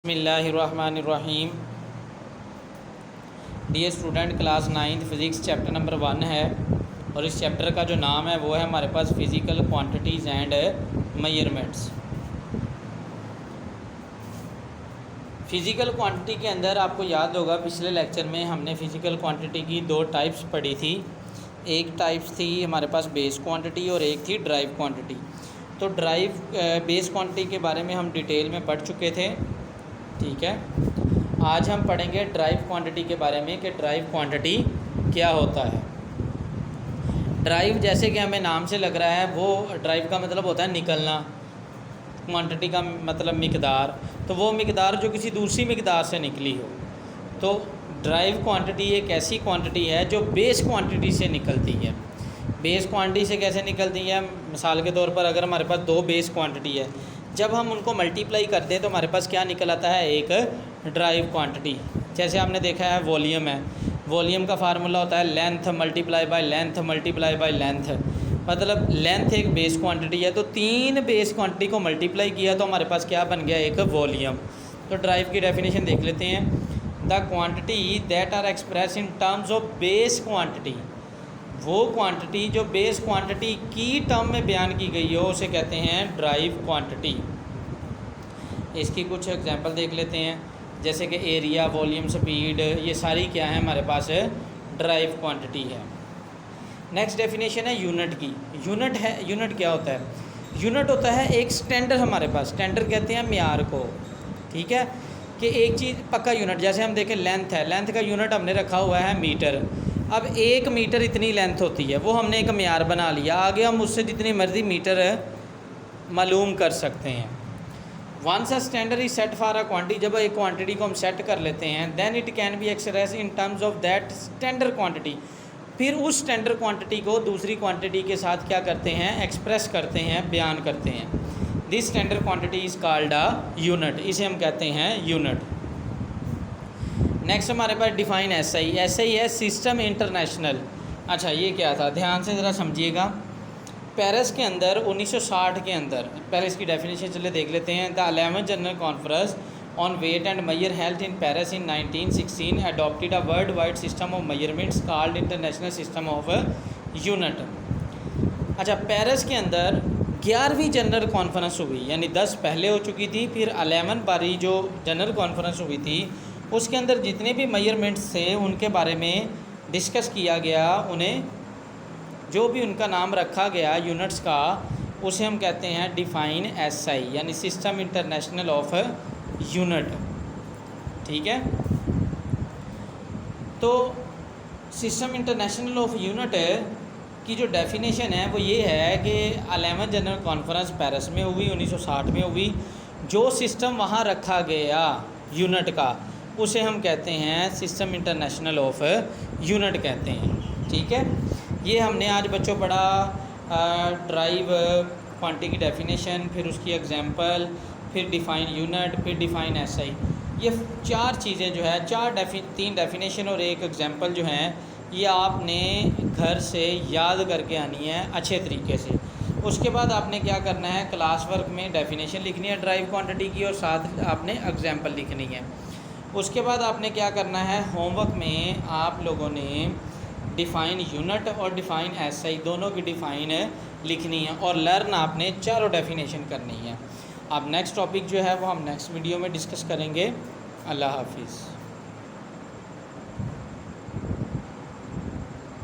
बिस्मिल्लाहिर्रहमानिर्रहीम। Dear student, class 9 physics chapter number 1 है और इस चैप्टर का जो नाम है वो है हमारे पास physical quantities and measurements. Physical quantity के अंदर आपको याद होगा पिछले लेक्चर में हमने फ़िज़िकल क्वांटिटी की दो टाइप्स पढ़ी थी। एक टाइप्स थी हमारे पास बेस क्वांटिटी और एक थी ड्राइव क्वांटिटी। तो ड्राइव बेस क्वांटिटी के बारे में हम डिटेल में पढ़ चुके थे, ठीक है। आज हम पढ़ेंगे ड्राइव क्वांटिटी के बारे में कि ड्राइव क्वांटिटी क्या होता है। ड्राइव जैसे कि हमें नाम से लग रहा है, वो ड्राइव का मतलब होता है निकलना, क्वांटिटी का मतलब मिकदार, तो वो मिकदार जो किसी दूसरी मिकदार से निकली हो। तो ड्राइव क्वांटिटी एक ऐसी क्वांटिटी है जो बेस क्वांटिटी से निकलती है। बेस क्वांटिटी से कैसे निकलती है? मिसाल के तौर पर अगर हमारे पास दो बेस क्वांटिटी है, जब हम उनको मल्टीप्लाई करते हैं तो हमारे पास क्या निकल आता है? एक ड्राइव क्वांटिटी। जैसे आपने देखा है वॉल्यूम है, वॉल्यूम का फार्मूला होता है length multiply by length multiply by length. मतलब लेंथ एक बेस क्वांटिटी है, तो तीन बेस क्वांटिटी को मल्टीप्लाई किया तो हमारे पास क्या बन गया? एक वॉल्यूम। तो ड्राइव की डेफिनेशन देख लेते हैं। The quantity that are express in terms of base quantity, वो क्वांटिटी जो बेस क्वांटिटी की टर्म में बयान की गई हो उसे कहते हैं ड्राइव क्वांटिटी। इसकी कुछ एग्जांपल देख लेते हैं, जैसे कि एरिया, वॉल्यूम, स्पीड, ये सारी क्या है हमारे पास ड्राइव क्वांटिटी है। नेक्स्ट डेफिनेशन है यूनिट की। यूनिट है, यूनिट क्या होता है? यूनिट होता है एक स्टैंडर्ड, हमारे पास स्टैंडर्ड कहते हैं म्यार को, ठीक है। कि एक चीज़ पक्का यूनिट, जैसे हम देखें लेंथ है, लेंथ का यूनिट हमने रखा हुआ है मीटर। अब 1 मीटर इतनी लेंथ होती है, वो हमने एक म्यार बना लिया, आगे हम उससे जितनी मर्ज़ी मीटर मालूम कर सकते हैं। Once a standard is set for a quantity, जब एक क्वांटिटी को हम सेट कर लेते हैं, then it can be express in terms of that standard quantity. फिर उस स्टैंडर्ड क्वांटिटी को दूसरी क्वांटिटी के साथ क्या करते हैं? एक्सप्रेस करते हैं, बयान करते हैं। This standard quantity is called a unit, इसे हम कहते हैं यूनिट। नेक्स्ट हमारे पास डिफाइन एसआई। एसआई है सिस्टम इंटरनेशनल। अच्छा, ये क्या था? ध्यान से ज़रा समझिएगा। पेरिस के अंदर 1960 के अंदर, पहले इसकी डेफिनेशन चले देख लेते हैं। The 11th general conference on weight and measure health in Paris in 1916 adopted a world wide system of measurements called international system of unit. अच्छा, पेरिस के अंदर 11वीं जनरल कॉन्फ्रेंस हुई, यानी 10 पहले हो चुकी थी, फिर 11 बारी जो जनरल कॉन्फ्रेंस हुई थी उसके अंदर जितने भी मेजरमेंट्स थे उनके बारे में डिस्कस किया गया। उन्हें जो भी उनका नाम रखा गया यूनिट्स का, उसे हम कहते हैं डिफाइन एसआई, यानी सिस्टम इंटरनेशनल ऑफ यूनिट, ठीक है। तो सिस्टम इंटरनेशनल ऑफ यूनिट की जो डेफिनेशन है वो ये है कि 11th जनरल कॉन्फ्रेंस पेरिस में हुई, 1960 में हुई। जो सिस्टम वहाँ रखा गया यूनिट का, उसे हम कहते हैं सिस्टम इंटरनेशनल ऑफ यूनिट कहते हैं, ठीक है। ये हमने आज बच्चों पढ़ा ड्राइव क्वांटिटी की डेफिनेशन, फिर उसकी एग्जांपल, फिर डिफ़ाइन यूनिट, फिर डिफ़ाइन एसआई। ये चार चीज़ें जो है, तीन डेफिनेशन और एक एग्जांपल जो हैं, ये आपने घर से याद करके आनी है अच्छे तरीके से। उसके बाद आपने क्या करना है? क्लास वर्क में डेफिनेशन लिखनी है ड्राइव क्वांटिटी की और साथ आपने एग्जांपल लिखनी है। उसके बाद आपने क्या करना है? होमवर्क में आप लोगों ने डिफ़ाइन यूनिट और डिफ़ाइन एसआई दोनों की डिफ़ाइन लिखनी है और लर्न आपने चारों डेफिनेशन करनी है। अब नेक्स्ट टॉपिक जो है वो हम नेक्स्ट वीडियो में डिस्कस करेंगे। अल्लाह हाफिज़।